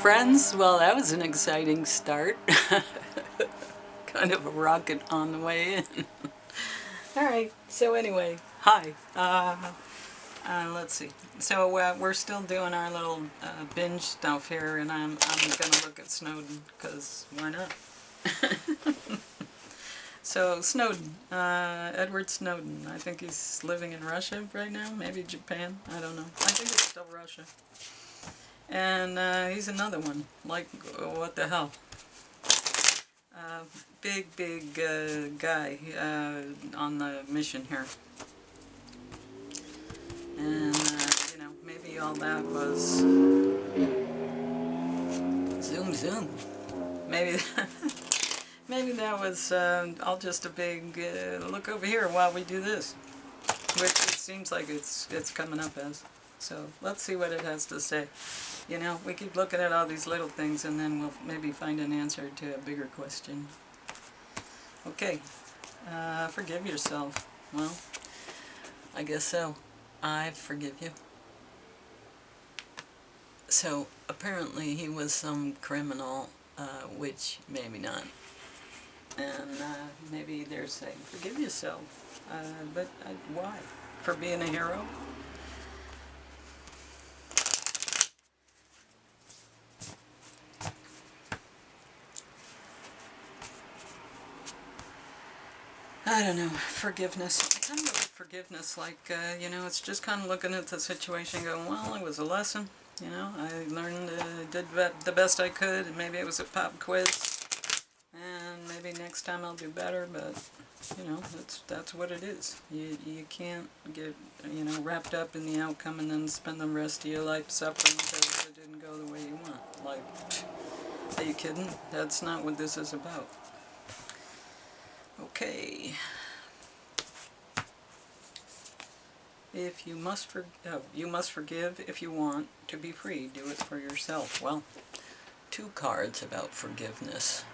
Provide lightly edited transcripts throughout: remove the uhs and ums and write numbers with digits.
friends. Well, that was an exciting start. Kind of a rocket on the way in. Alright, so anyway, hi. Let's see. So we're still doing our little binge stuff here, and I'm gonna look at Snowden, because why not? So Snowden, Edward Snowden. I think he's living in Russia right now, maybe Japan, I don't know. I think it's still Russia. And he's another one, like, what the hell? Big guy on the mission here. And, you know, maybe all that was... Zoom. Maybe... Maybe that was all just a big look over here while we do this, which it seems like it's coming up as. So let's see what it has to say. You know, we keep looking at all these little things and then we'll maybe find an answer to a bigger question. Okay, forgive yourself. Well, I guess so. I forgive you. So apparently he was some criminal, which maybe not. And maybe they're saying, forgive yourself. But why? For being a hero? I don't know. Forgiveness. I kind of look at forgiveness like, you know, it's just kind of looking at the situation and going, well, it was a lesson. You know, I learned, did the best I could, and maybe it was a pop quiz. And maybe next time I'll do better, but, you know, that's what it is. You can't get, you know, wrapped up in the outcome and then spend the rest of your life suffering because it didn't go the way you want. Like, are you kidding? That's not what this is about. Okay. If you must forgive if you want to be free. Do it for yourself. Well, 2 cards about forgiveness.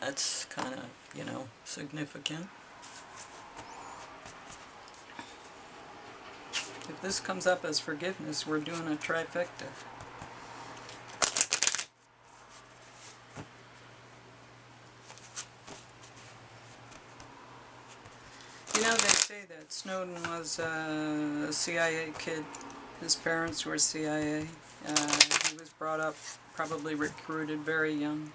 That's kind of, you know, significant. If this comes up as forgiveness, we're doing a trifecta. You know, they say that Snowden was a CIA kid. His parents were CIA. He was brought up, probably recruited very young.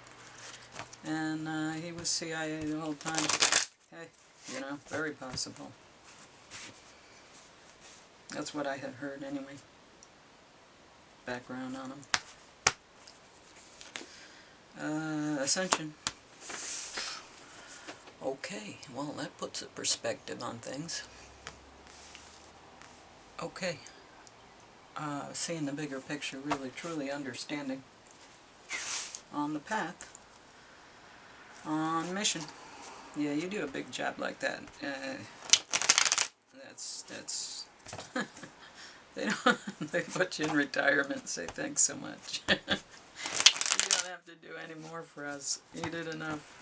And he was CIA the whole time. Hey, you know, very possible. That's what I had heard anyway. Background on him. Ascension. Okay, well that puts a perspective on things. Okay. Seeing the bigger picture, really truly understanding. On the path. On mission. Yeah, you do a big job like that. That's they put you in retirement and say thanks so much. You don't have to do any more for us. You did enough.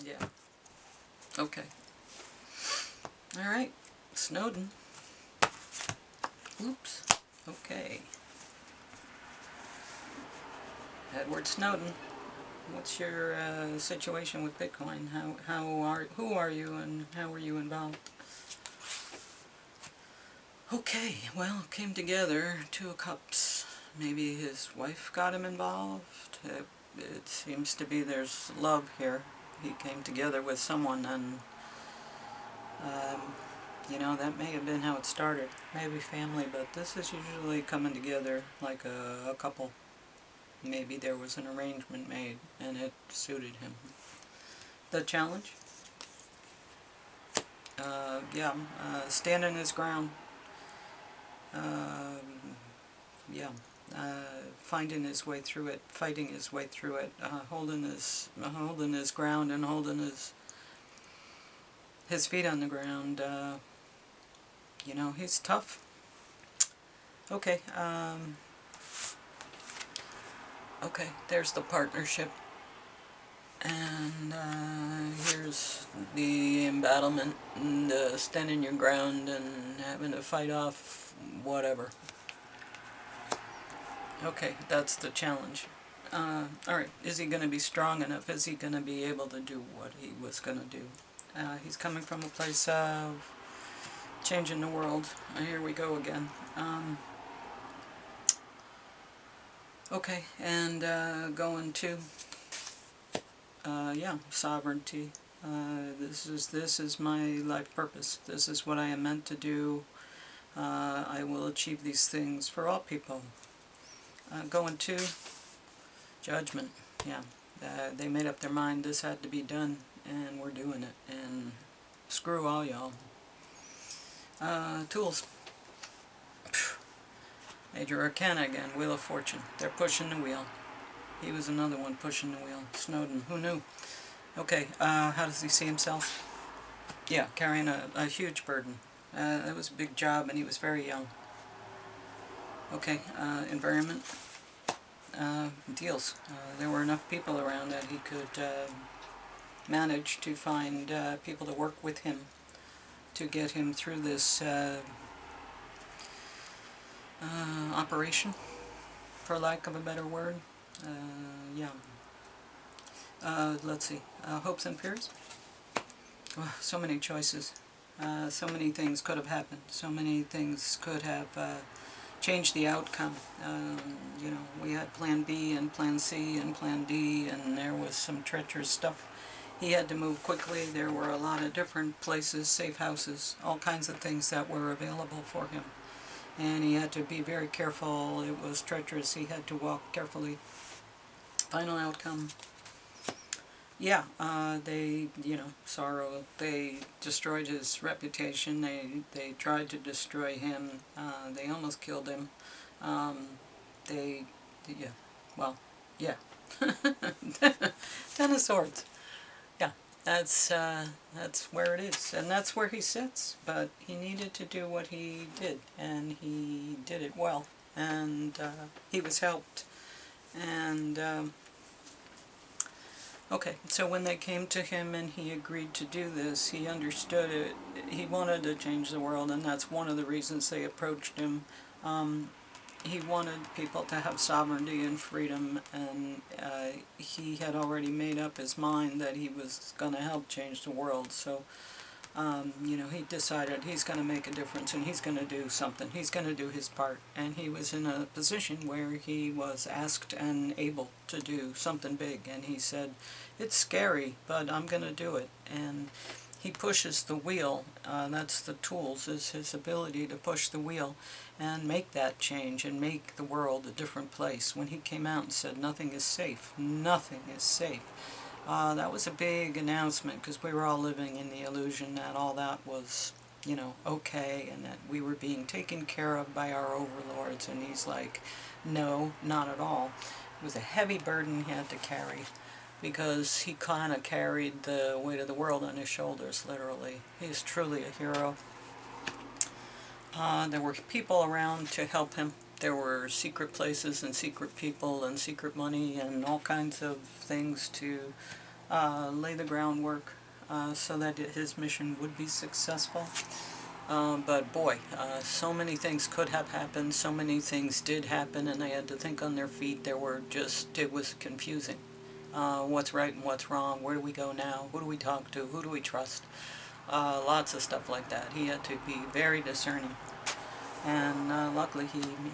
Yeah. Okay. Alright. Snowden. Oops. Okay. Edward Snowden. What's your situation with Bitcoin? Who are you and how were you involved? Okay, well, it came together. 2 of Cups. Maybe his wife got him involved. It seems to be there's love here. He came together with someone, and you know, that may have been how it started. Maybe family, but this is usually coming together like a couple. Maybe there was an arrangement made and it suited him. The challenge? Yeah, standing his ground. Yeah, finding his way through it, fighting his way through it, holding his ground and holding his feet on the ground. You know, he's tough. Okay, okay, there's the partnership. And here's the embattlement and standing your ground and having to fight off whatever. Okay, that's the challenge. Alright, is he going to be strong enough? Is he going to be able to do what he was going to do? He's coming from a place of changing the world. Here we go again. Okay, and going to, yeah, sovereignty. This is my life purpose. This is what I am meant to do. I will achieve these things for all people. Going to judgment. Yeah, they made up their mind this had to be done, and we're doing it. And screw all y'all. Tools. Major Arcana again. Wheel of Fortune. They're pushing the wheel. He was another one pushing the wheel. Snowden. Who knew? Okay, how does he see himself? Yeah, carrying a huge burden. That was a big job, and he was very young. Okay, environment. Deals. There were enough people around that he could manage to find people to work with him to get him through this operation, for lack of a better word. Yeah. Let's see. Hopes and fears. Oh, so many choices. So many things could have happened. So many things could have changed the outcome. You know, we had Plan B and Plan C and Plan D, and there was some treacherous stuff. He had to move quickly. There were a lot of different places, safe houses, all kinds of things that were available for him. And he had to be very careful. It was treacherous. He had to walk carefully. Final outcome. Yeah, they, you know, sorrow. They destroyed his reputation. They tried to destroy him. They almost killed him. Yeah, well, yeah. Ten of Swords. Yeah, that's where it is, and that's where he sits. But he needed to do what he did, and he did it well, and he was helped, and okay, so when they came to him and he agreed to do this, he understood it. He wanted to change the world, and that's one of the reasons they approached him. He wanted people to have sovereignty and freedom, and he had already made up his mind that he was going to help change the world. So, you know, he decided he's going to make a difference, and he's going to do something. He's going to do his part. And he was in a position where he was asked and able to do something big. And he said, it's scary, but I'm going to do it. And he pushes the wheel. That's the tools, is his ability to push the wheel and make that change and make the world a different place. When he came out and said, nothing is safe, nothing is safe. That was a big announcement, because we were all living in the illusion that all that was, you know, okay, and that we were being taken care of by our overlords. And he's like, no, not at all. It was a heavy burden he had to carry, because he kind of carried the weight of the world on his shoulders, literally. He is truly a hero. There were people around to help him. There were secret places and secret people and secret money and all kinds of things to lay the groundwork so that his mission would be successful. But boy, so many things could have happened, so many things did happen, and they had to think on their feet. It was confusing. What's right and what's wrong? Where do we go now? Who do we talk to? Who do we trust? Lots of stuff like that. He had to be very discerning. And luckily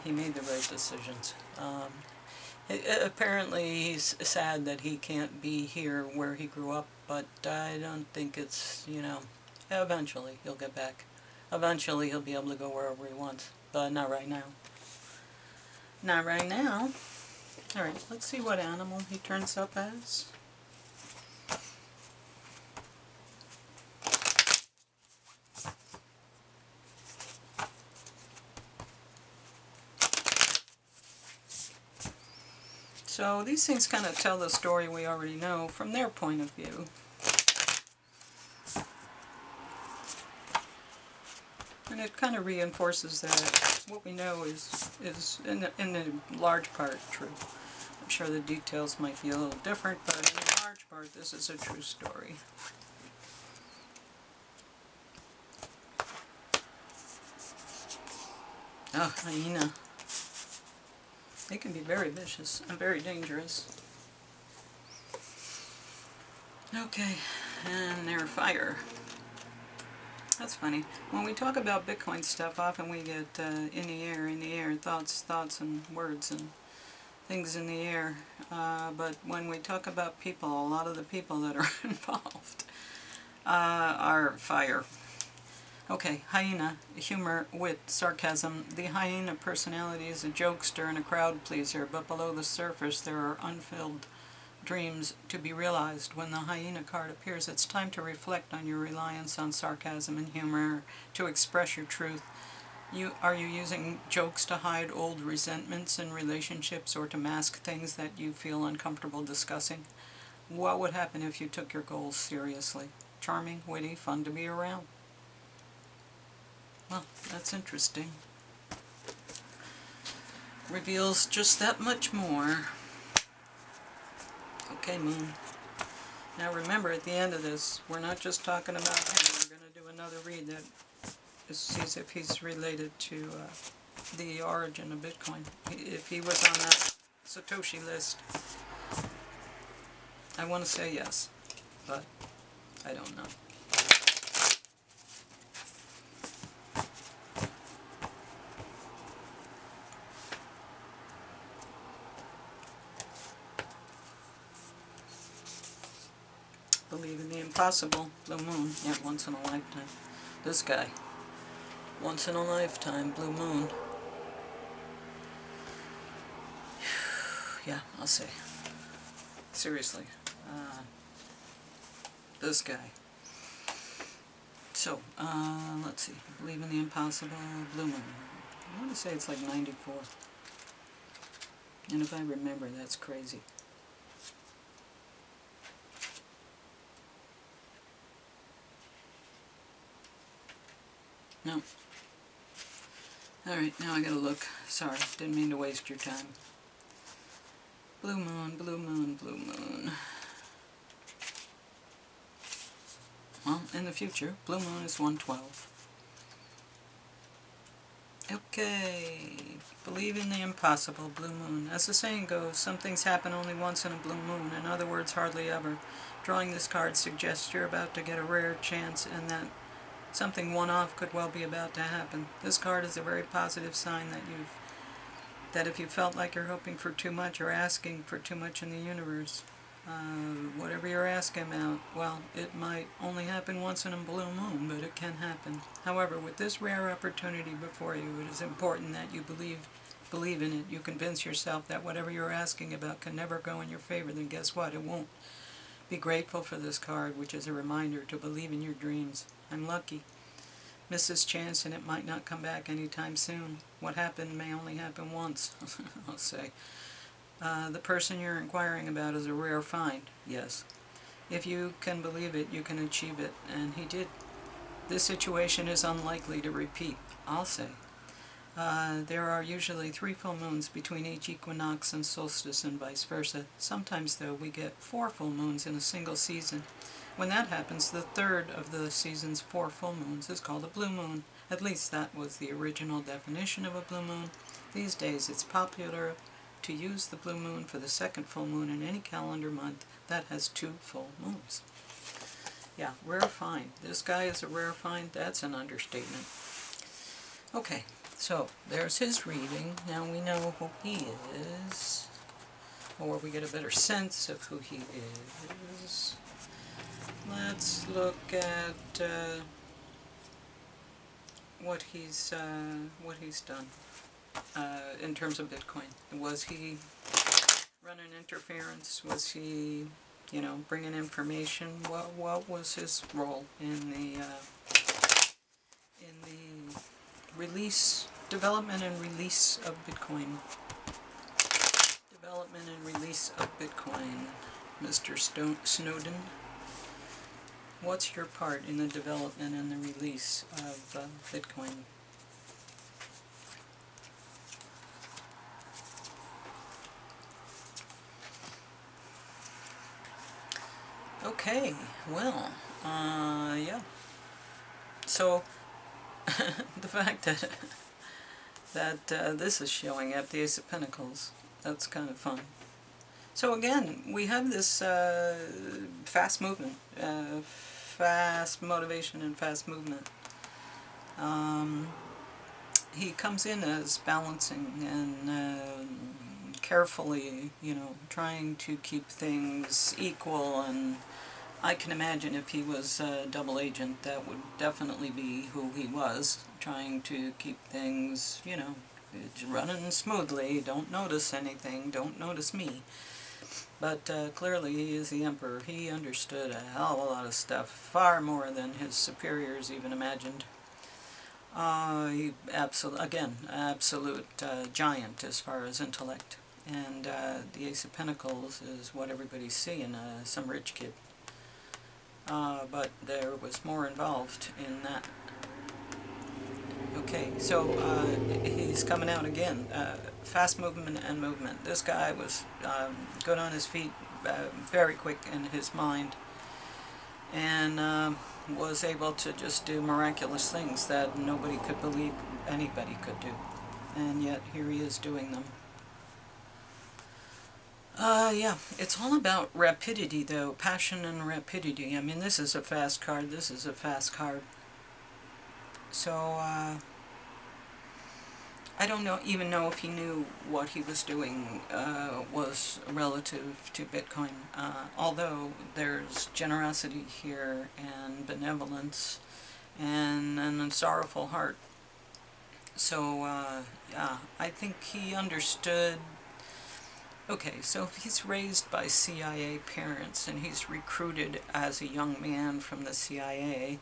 he made the right decisions. Apparently he's sad that he can't be here where he grew up, but I don't think it's, you know, eventually he'll get back. Eventually he'll be able to go wherever he wants, but not right now. Not right now. Alright, let's see what animal he turns up as. So these things kind of tell the story we already know from their point of view. And it kind of reinforces that what we know is in a large part true. I'm sure the details might be a little different, but in large which part this is a true story. Oh, hyena. They can be very vicious and very dangerous. Okay, and they're fire. That's funny. When we talk about Bitcoin stuff, often we get in the air, thoughts and words and things in the air. But when we talk about people, a lot of the people that are involved are fire. Okay, hyena, humor, wit, sarcasm. The hyena personality is a jokester and a crowd pleaser, but below the surface there are unfilled dreams to be realized. When the hyena card appears, it's time to reflect on your reliance on sarcasm and humor to express your truth. Are you using jokes to hide old resentments in relationships or to mask things that you feel uncomfortable discussing? What would happen if you took your goals seriously? Charming, witty, fun to be around. Well, that's interesting. Reveals just that much more. Okay, Moon. Now remember, at the end of this, we're not just talking about him. We're going to do another read that sees if he's related to the origin of Bitcoin. If he was on that Satoshi list. I want to say yes, but I don't know. Believe in the impossible. Blue Moon. Yeah, once in a lifetime. This guy. Once in a lifetime. Blue Moon. Yeah, I'll say. Seriously. This guy. So, let's see. Believe in the impossible. Blue Moon. I want to say it's like 94. And if I remember, that's crazy. No. Alright, now I gotta look. Sorry, didn't mean to waste your time. Blue Moon, Blue Moon, Blue Moon. Well, in the future, Blue Moon is 112. Okay, believe in the impossible, Blue Moon. As the saying goes, some things happen only once in a blue moon. In other words, hardly ever. Drawing this card suggests you're about to get a rare chance and that something one-off could well be about to happen. This card is a very positive sign that if you felt like you're hoping for too much or asking for too much in the universe, whatever you're asking about, well, it might only happen once in a blue moon, but it can happen. However, with this rare opportunity before you, it is important that you believe in it. You convince yourself that whatever you're asking about can never go in your favor, then guess what? It won't. Be grateful for this card, which is a reminder to believe in your dreams. I'm lucky. Miss this chance and it might not come back anytime soon. What happened may only happen once, I'll say. The person you're inquiring about is a rare find, yes. If you can believe it, you can achieve it, and he did. This situation is unlikely to repeat, I'll say. There are usually 3 full moons between each equinox and solstice and vice versa. Sometimes, though, we get 4 full moons in a single season. When that happens, the third of the season's 4 full moons is called a blue moon. At least that was the original definition of a blue moon. These days it's popular to use the blue moon for the second full moon in any calendar month that has 2 full moons. Yeah, rare find. This guy is a rare find. That's an understatement. Okay, so there's his reading. Now we know who he is, or we get a better sense of who he is. Let's look at what he's done in terms of Bitcoin. Was he running interference? Was he, bringing information? What was his role in the development and release of Bitcoin? Development and release of Bitcoin, Mr. Snowden. What's your part in the development and the release of Bitcoin? Okay, well, yeah. So, the fact that this is showing up, the Ace of Pentacles, that's kind of fun. So again, we have this fast movement, fast motivation and fast movement. He comes in as balancing and carefully, trying to keep things equal, and I can imagine if he was a double agent, that would definitely be who he was, trying to keep things, it's running smoothly, don't notice anything, don't notice me. But clearly he is the Emperor. He understood a hell of a lot of stuff, far more than his superiors even imagined. Absolute giant as far as intellect. And the Ace of Pentacles is what everybody's seeing, some rich kid. But there was more involved in that. Okay, so he's coming out again. Fast movement and movement. This guy was good on his feet, very quick in his mind, and was able to just do miraculous things that nobody could believe anybody could do. And yet here he is doing them. Yeah, it's all about rapidity though, passion and rapidity. I mean, this is a fast card, this is a fast card. So, I don't even know if he knew what he was doing was relative to Bitcoin. Although there's generosity here and benevolence and a sorrowful heart. So, yeah, I think he understood. Okay, so if he's raised by CIA parents and he's recruited as a young man from the CIA,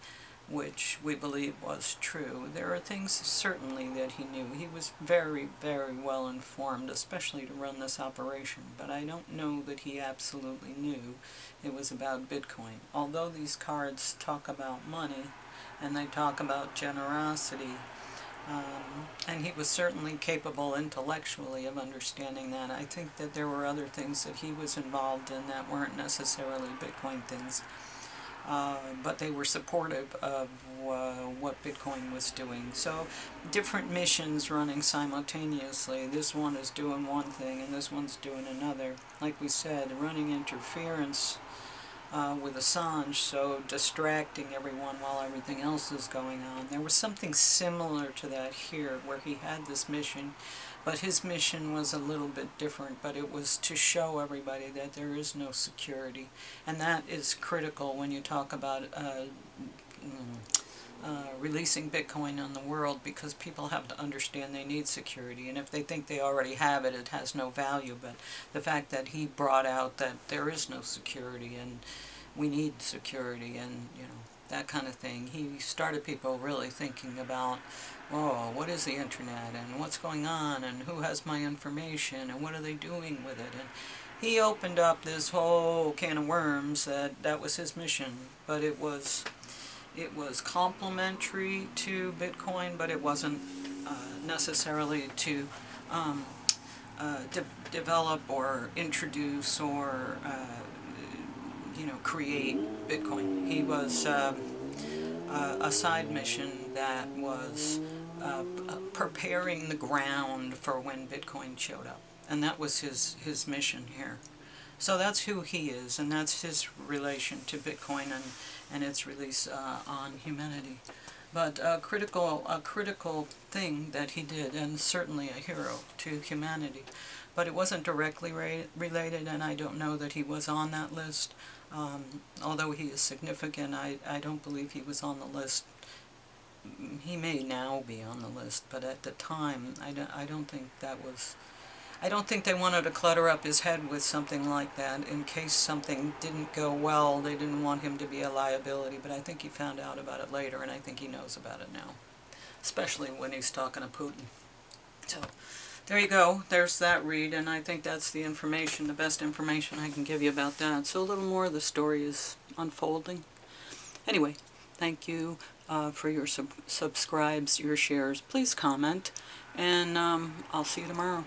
which we believe was true, there are things certainly that he knew. He was very, very well informed, especially to run this operation, but I don't know that he absolutely knew it was about Bitcoin. Although these cards talk about money and they talk about generosity, and he was certainly capable intellectually of understanding that. I think that there were other things that he was involved in that weren't necessarily Bitcoin things, but they were supportive of what Bitcoin was doing. So different missions running simultaneously. This one is doing one thing and this one's doing another. Like we said, running interference with Assange, so distracting everyone while everything else is going on. There was something similar to that here, where he had this mission, but his mission was a little bit different, but it was to show everybody that there is no security, and that is critical when you talk about releasing Bitcoin on the world, because people have to understand they need security, and if they think they already have it, it has no value. But the fact that he brought out that there is no security and we need security, and that kind of thing, he started people really thinking about, oh, what is the internet and what's going on and who has my information and what are they doing with it. And he opened up this whole can of worms. That was his mission, but it was complementary to Bitcoin, but it wasn't necessarily to develop or introduce or create Bitcoin. He was a side mission that was preparing the ground for when Bitcoin showed up, and that was his mission here. So that's who he is, and that's his relation to Bitcoin and its release on humanity. But a critical thing that he did, and certainly a hero to humanity. But it wasn't directly related, and I don't know that he was on that list. Although he is significant, I don't believe he was on the list. He may now be on the list, but at the time, I don't think that was... I don't think they wanted to clutter up his head with something like that in case something didn't go well. They didn't want him to be a liability, but I think he found out about it later, and I think he knows about it now, especially when he's talking to Putin. So, there you go. There's that read, and I think that's the information, the best information I can give you about that. So a little more of the story is unfolding. Anyway, thank you for your subscribes, your shares. Please comment, and I'll see you tomorrow.